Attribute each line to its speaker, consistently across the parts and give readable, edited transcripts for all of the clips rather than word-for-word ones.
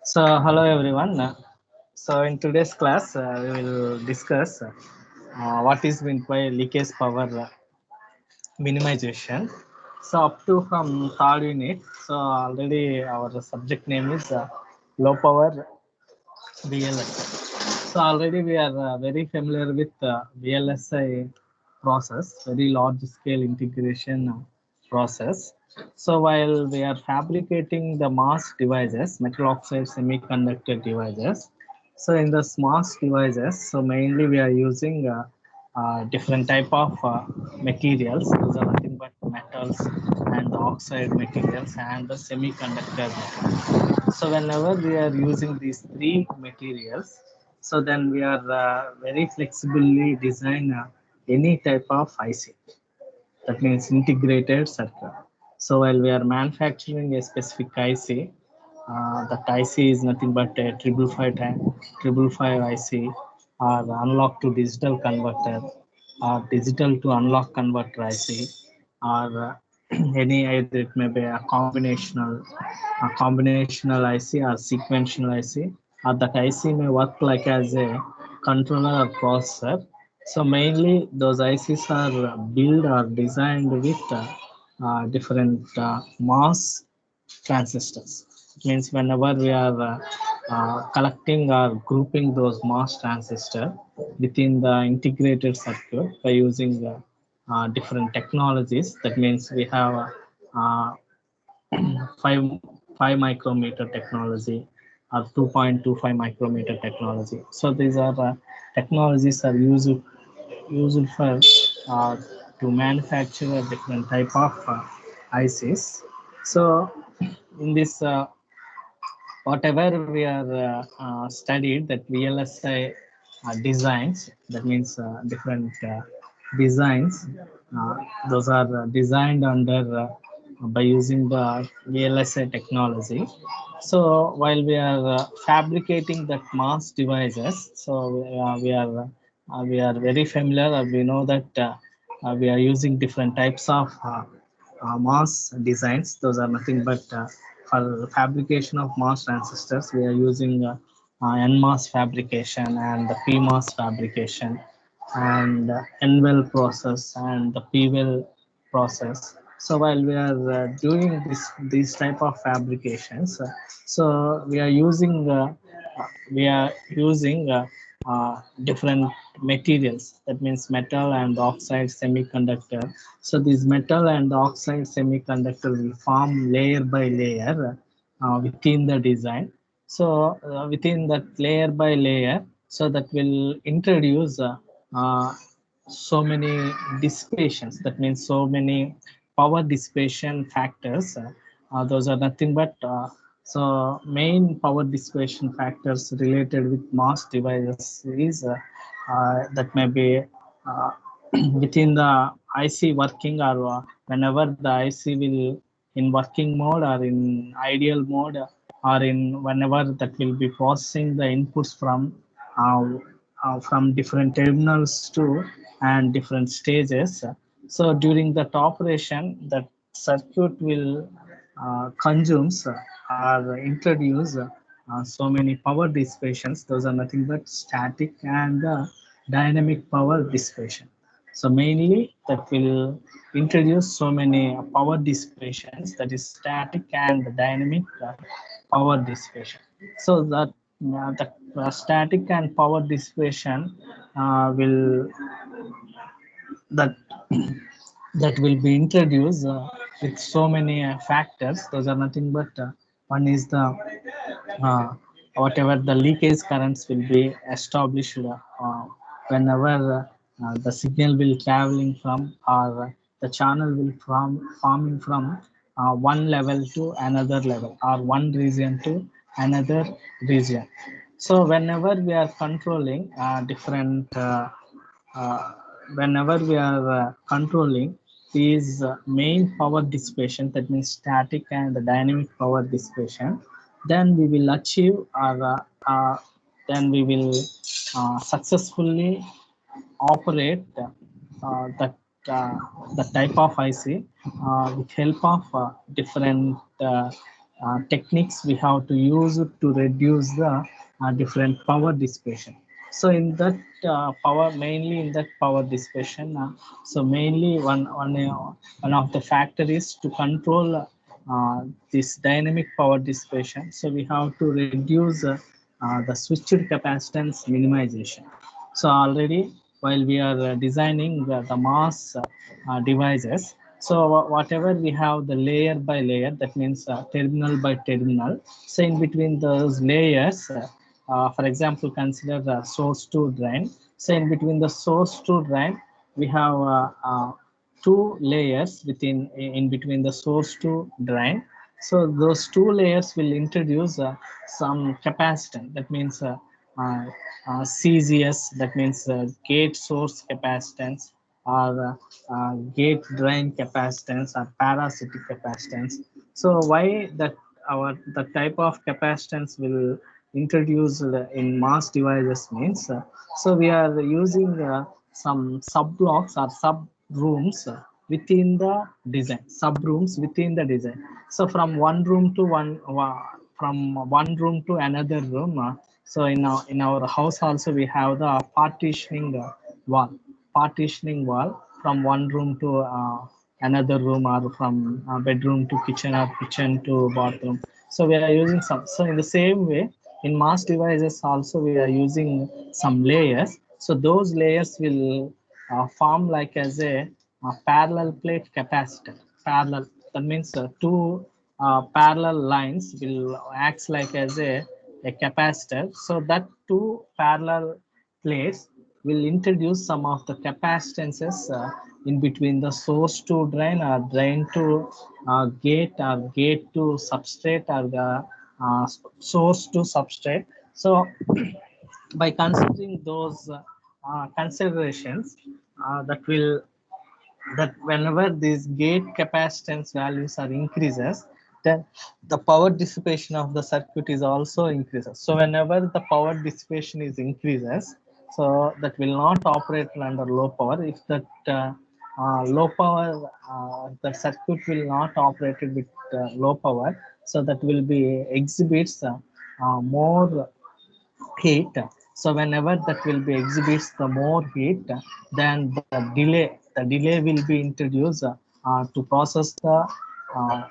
Speaker 1: Hello everyone. In today's class, we will discuss what is meant by leakage power minimization. Up to from third unit, already our subject name is low power VLSI. Already we are very familiar with VLSI process, very large scale integration process. While we are fabricating the mass devices, metal oxide semiconductor devices, in the mass devices, mainly we are using different type of materials. Those are nothing but metals and the oxide materials and the semiconductor materials. Whenever we are using these three materials, then we are very flexibly design any type of IC, that means integrated circuit. While we are manufacturing a specific IC, that IC is nothing but a triple five IC, or unlock to digital converter, or digital to unlock converter IC, or any, either it may be a combinational IC or sequential IC, or that IC may work like as a controller or processor. Mainly those ICs are built or designed with different mass transistors. It means whenever we are collecting or grouping those mass transistor within the integrated circuit by using different technologies, that means we have uh, 5 5 micrometer technology or 2.25 micrometer technology. These are technologies are used for uh, to manufacture a different type of ICs. So in this whatever we are studied, that VLSI designs, that means different designs, uh, those are designed under by using the VLSI technology. While we are fabricating that mass devices, we are very familiar, we know that we are using different types of mass designs. Those are nothing but for fabrication of mass transistors, we are using NMOS fabrication and the PMOS fabrication, and NWEL process and the PWEL process. While we are doing these type of fabrications, we are using different materials, that means metal and oxide semiconductor. These metal and oxide semiconductor will form layer by layer within the design. Within that layer by layer, that will introduce so many dissipations, that means so many power dissipation factors. Those are nothing but main power dissipation factors related with mass devices is that may be uh, within the IC working, or whenever the IC will in working mode or in ideal mode, or in whenever that will be processing the inputs from different terminals to and different stages. During that operation, that circuit will consumes or introduce so many power dissipations. Those are nothing but static and dynamic power dissipation. Mainly that will introduce so many power dissipations, that is static and dynamic power dissipation. That the static and power dissipation will that that will be introduced with so many factors. Those are nothing but one is the uh, whatever the leakage currents will be established whenever the signal will traveling from, or the channel will forming from one level to another level, or one region to another region. Whenever we are controlling different uh, whenever we are controlling these main power dissipation, that means static and dynamic power dissipation, then we will achieve, or then we will successfully operate that the type of IC with help of different techniques we have to use to reduce the different power dissipation. So in that mainly in that power dissipation, so mainly one of the factor is to control this dynamic power dissipation. So we have to reduce the switched capacitance minimization. So already while we are designing the mass devices, so whatever we have the layer by layer, that means terminal by terminal. So in between those layers, for example, consider the source to drain. So in between the source to drain, we have two layers in between the source to drain. So those two layers will introduce some capacitance. That means uh, CZS, that means gate source capacitance, or gate drain capacitance, or parasitic capacitance. So why that our the type of capacitance will introduced in mass devices means, so we are using some sub blocks or sub rooms within the design, sub rooms within the design. So from one room to from one room to another room. So in our house also we have the wall, partitioning wall from one room to another room, or from bedroom to kitchen, or kitchen to bathroom. So we are using some. So in the same way, in mass devices also we are using some layers. So those layers will form like as a parallel plate capacitor. Parallel, that means two parallel lines will acts like as a capacitor. So that two parallel plates will introduce some of the capacitances in between the source to drain, or drain to gate, or gate to substrate, or the source to substrate. So by considering those considerations, that will that whenever these gate capacitance values are increases, then the power dissipation of the circuit is also increases. So whenever the power dissipation is increases, so that will not operate under low power. If that low power, the circuit will not operate with low power, so that will be exhibits more heat. So whenever that will be exhibits the more heat, then the delay will be introduced to process the uh,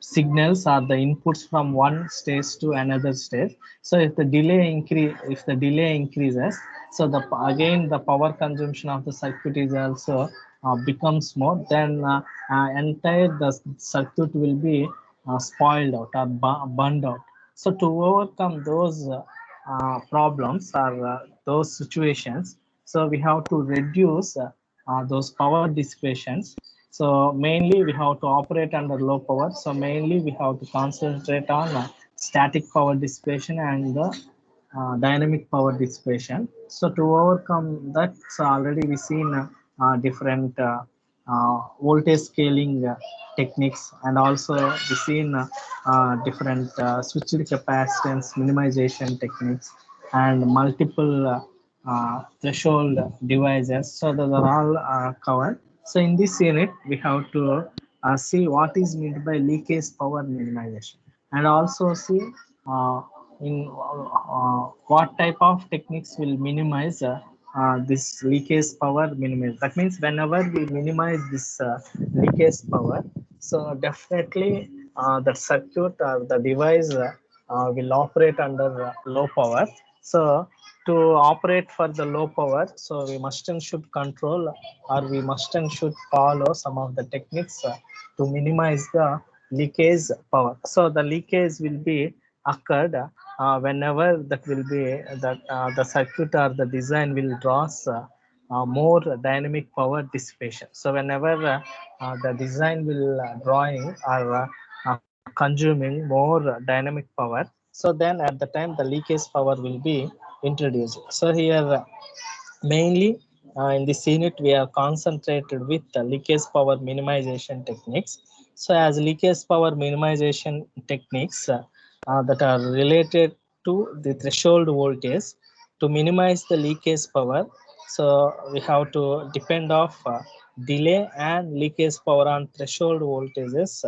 Speaker 1: signals or the inputs from one stage to another stage. So if the delay increases, so the again the power consumption of the circuit is also becomes more. Then entire the circuit will be spoiled out or burned out. So to overcome those problems, or those situations, so we have to reduce those power dissipations. So mainly we have to operate under low power. So mainly we have to concentrate on static power dissipation and the dynamic power dissipation. So to overcome that, so already we seen different voltage scaling techniques, and also we seen different switched capacitance minimization techniques, and multiple threshold devices. So those are all covered. So in this unit, we have to see what is meant by leakage power minimization, and also see uh, in what type of techniques will minimize this leakage power minimize. That means whenever we minimize this leakage power, so definitely the circuit or the device will operate under low power. So to operate for the low power, so we must and should control, or we must and should follow some of the techniques to minimize the leakage power. So the leakage will be occurred whenever that will be that the circuit or the design will draws more dynamic power dissipation. So whenever the design will drawing or consuming more dynamic power, so then at the time the leakage power will be introduced. So here mainly in this unit we are concentrated with the leakage power minimization techniques. So as leakage power minimization techniques that are related to the threshold voltage, to minimize the leakage power, so we have to depend of delay and leakage power on threshold voltages.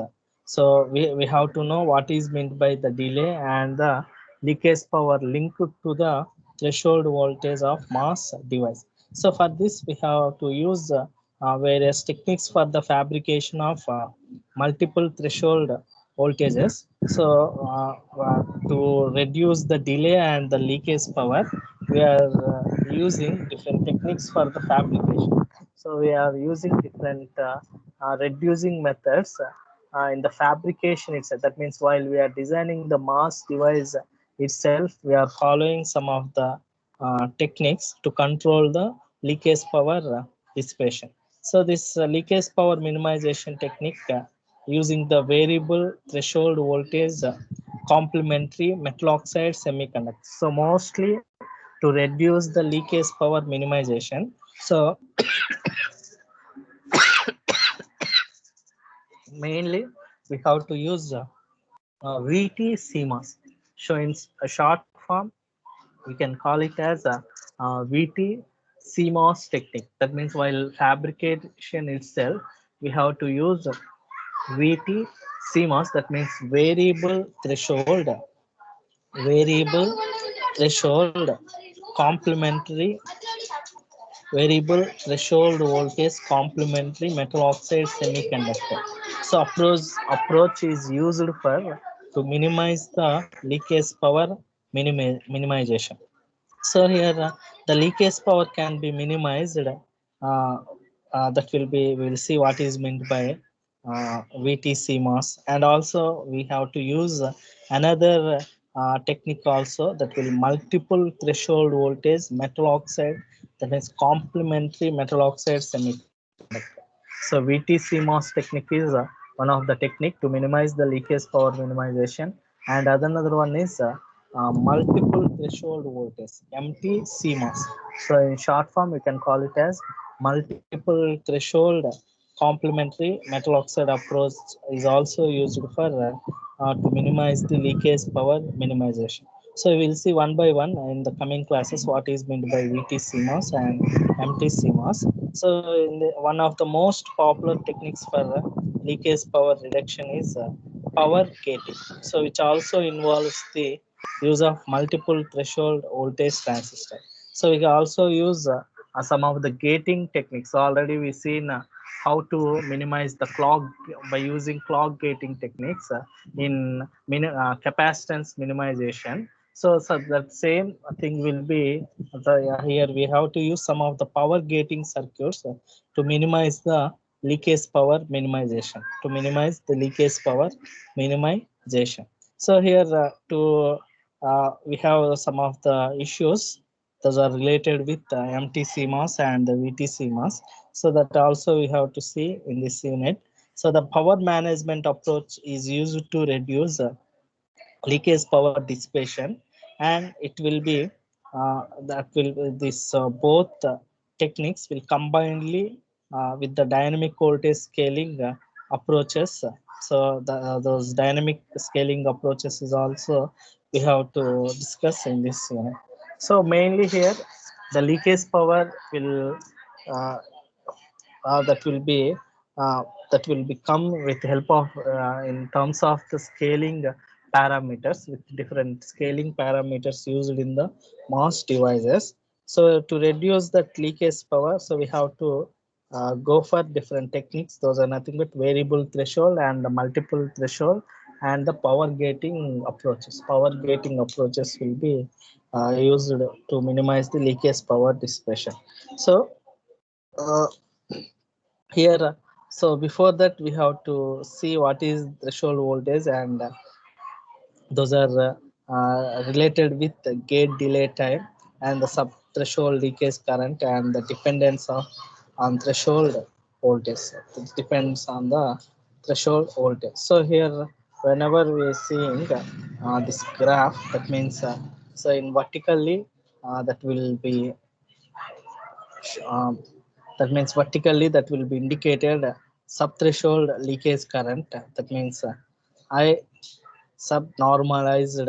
Speaker 1: So we have to know what is meant by the delay and the leakage power linked to the threshold voltage of mass device. So for this we have to use various techniques for the fabrication of multiple threshold voltages. So to reduce the delay and the leakage power, we are using different techniques for the fabrication. So we are using different reducing methods in the fabrication itself. That means while we are designing the mass device itself, we are following some of the techniques to control the leakage power dissipation. So this leakage power minimization technique using the variable threshold voltage complementary metal oxide semiconductors. So mostly to reduce the leakage power minimization. So mainly we have to use VT CMOS. So in a short form, we can call it as a VT CMOS technique. That means while fabrication itself, we have to use VT CMOS. That means variable threshold complementary variable threshold voltage complementary metal oxide semiconductor. So approach is used for to minimize the leakage power minimization. So here the leakage power can be minimized. That will be, we will see what is meant by VTC MOS, and also we have to use another technique also, that will multiple threshold voltage metal oxide, that is complementary metal oxide semiconductor. So VTC MOS technique is one of the technique to minimize the leakage power minimization, and another one is multiple threshold voltage MT-CMOS. So in short form, we can call it as multiple threshold complementary metal oxide approach is also used for to minimize the leakage power minimization. So we will see one by one in the coming classes what is meant by VT-CMOS and MT-CMOS. So in one of the most popular techniques for leakage power reduction is power gating. So which also involves the use of multiple threshold voltage transistor. So we can also use some of the gating techniques. Already we seen how to minimize the clock by using clock gating techniques in capacitance minimization. So that same thing will be here. We have to use some of the power gating circuits to minimize the leakage power minimization. To minimize the leakage power minimization. So here we have some of the issues those are related with MT-CMOS and the VT-CMOS. So that also we have to see in this unit. So the power management approach is used to reduce leakage power dissipation, and it will be that will this both techniques will combinedly with the dynamic voltage scaling approaches. So those dynamic scaling approaches is also we have to discuss in this unit. So mainly here the leakage power will uh, that will be come with help of in terms of the scaling parameters, with different scaling parameters used in the MOS devices. So to reduce that leakage power, so we have to go for different techniques. Those are nothing but variable threshold and the multiple threshold and the power gating approaches. Power gating approaches will be used to minimize the leakage power dissipation. So uh, here so before that we have to see what is threshold voltage, and those are related with the gate delay time and the sub threshold leakage current and the dependence of on threshold voltage. It depends on the threshold voltage. So here whenever we are seeing this graph, that means so in vertically that will be um, that means vertically that will be indicated subthreshold leakage current. That means I subnormalized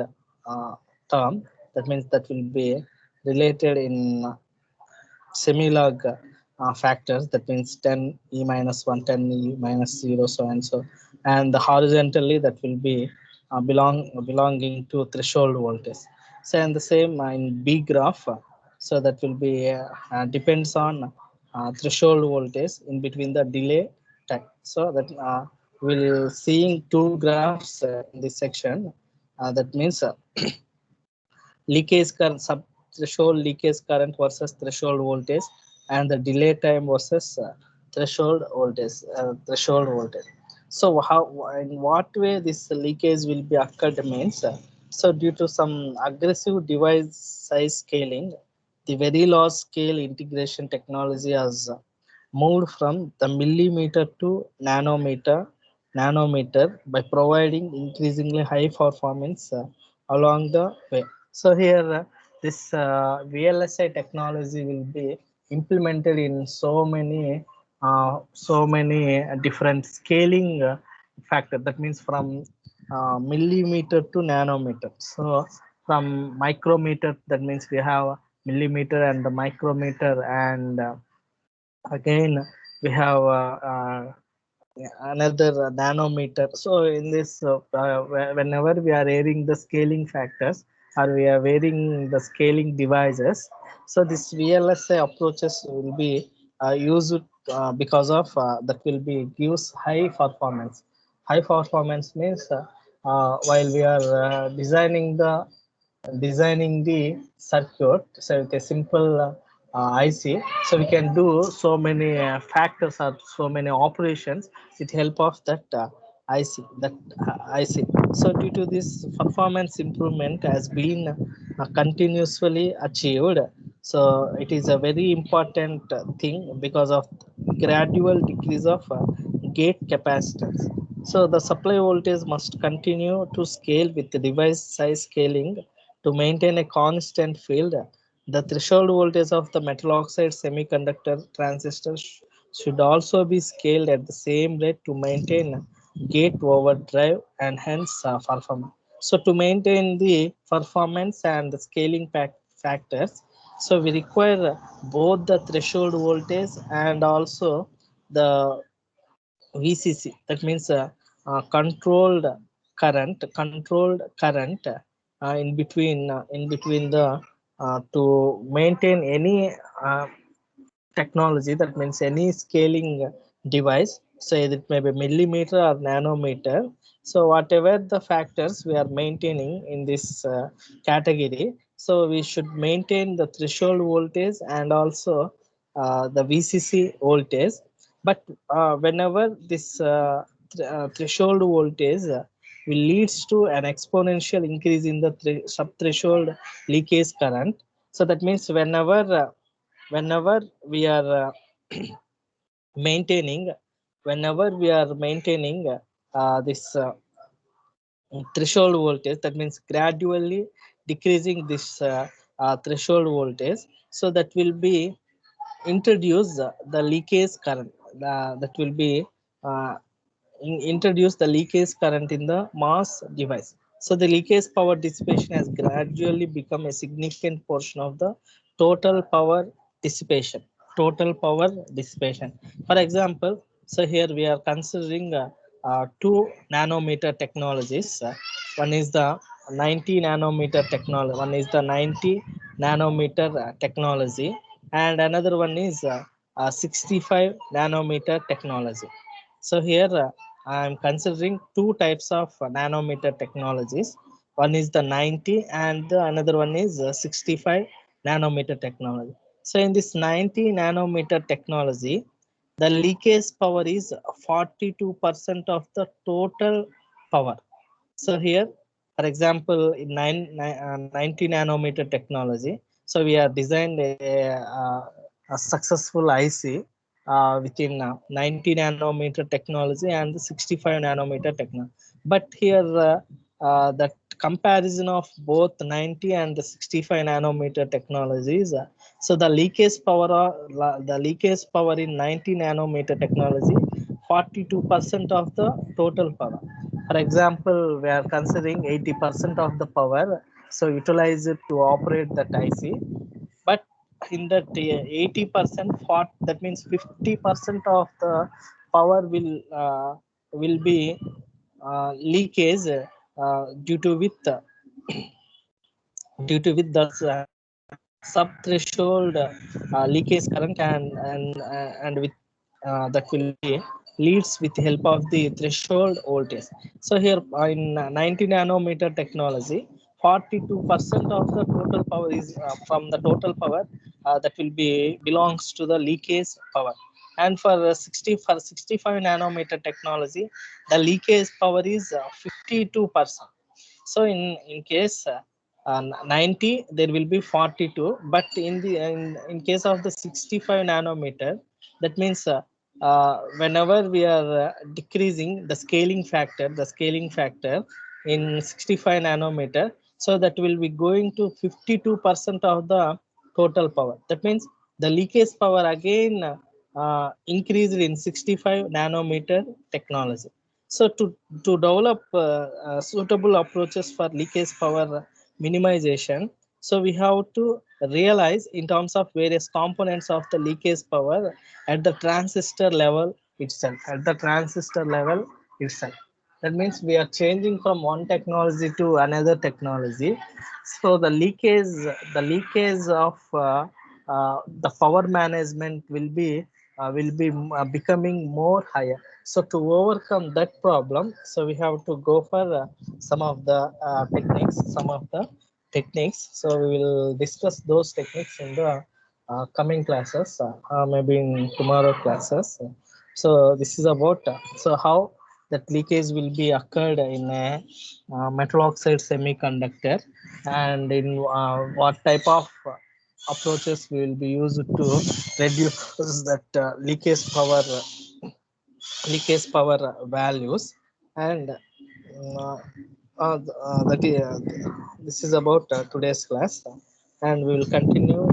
Speaker 1: term. That means that will be related in semilog factors, that means 10 e minus 1, 10 e minus 0, so and so, and the horizontally that will be belonging to threshold voltage. So and the same in B graph, so that will be depends on threshold voltage in between the delay time. So that we'll seeing two graphs in this section. That means leakage current, sub threshold leakage current versus threshold voltage, and the delay time versus threshold voltage. So how, in what way this leakage will be occurred means, so due to some aggressive device size scaling, the very large scale integration technology has moved from the millimeter to nanometer by providing increasingly high performance along the way. So here this VLSI technology will be implemented in so many different scaling factor. That means from millimeter to nanometer. So from micrometer, that means we have millimeter and the micrometer, and again we have another nanometer. So in this whenever we are airing the scaling factors, or we are wearing the scaling devices, so this VLSI approaches will be used because of that will be gives high performance means while we are designing the circuit, so with a simple IC, so we can do so many factors or so many operations with help of that IC. So due to this, performance improvement has been continuously achieved. So it is a very important thing because of gradual decrease of gate capacitance. So the supply voltage must continue to scale with the device size scaling to maintain a constant field. The threshold voltage of the metal oxide semiconductor transistor should also be scaled at the same rate to maintain gate overdrive and hence performance. So to maintain the performance and the scaling factors, so we require both the threshold voltage and also the VCC. That means controlled current in between the to maintain any technology. That means any scaling device. So it may be millimeter or nanometer. So whatever the factors we are maintaining in this category, so we should maintain the threshold voltage and also the VCC voltage. But whenever this threshold voltage will leads to an exponential increase in the sub-threshold leakage current. So that means whenever we are maintaining maintaining this threshold voltage, that means gradually decreasing this threshold voltage, so that will be introduce the leakage current, that will be uh, introduce the leakage current in the mass device. So the leakage power dissipation has gradually become a significant portion of the total power dissipation. Total power dissipation. For example, so here we are considering two nanometer technologies. One is the 90 nanometer technology. One is the 90 nanometer technology, and another one is 65 nanometer technology. So here I am considering two types of nanometer technologies. One is the 90 and the another one is 65 nanometer technology. So in this 90 nanometer technology, the leakage power is 42% of the total power. So here, for example, in 90 nanometer technology, so we are designed a successful IC within 90 nanometer technology and the 65 nanometer technology. But here, the comparison of both 90 and the 65 nanometer technologies, so the leakage power in 90 nanometer technology, 42% of the total power. For example, we are considering 80% of the power, so utilize it to operate that IC. But in that 80%, that means 50% of the power will be leakage due to with the sub threshold leakage current, and with that will be leads with the help of the threshold voltage. So here in 90 nanometer technology, 42% of the total power is from the total power that will be belongs to the leakage power. And for 65 nanometer technology, the leakage power is 52%. So in case 90, there will be 42, but in case of the 65 nanometer, that means whenever we are decreasing the scaling factor in 65 nanometer, so that will be going to 52% of the total power. That means the leakage power again increased in 65 nanometer technology. So to develop suitable approaches for leakage power minimization, so we have to realize in terms of various components of the leakage power at the transistor level itself. That means we are changing from one technology to another technology. So the leakage of the power management will be becoming more higher. So to overcome that problem, so we have to go for some of the techniques. So we will discuss those techniques in the coming classes, maybe in tomorrow classes. So this is about so how that leakage will be occurred in a metal oxide semiconductor, and in what type of approaches we will be used to reduce that leakage power values. And this is about today's class, and we will continue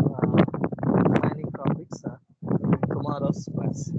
Speaker 1: remaining topics in tomorrow's class.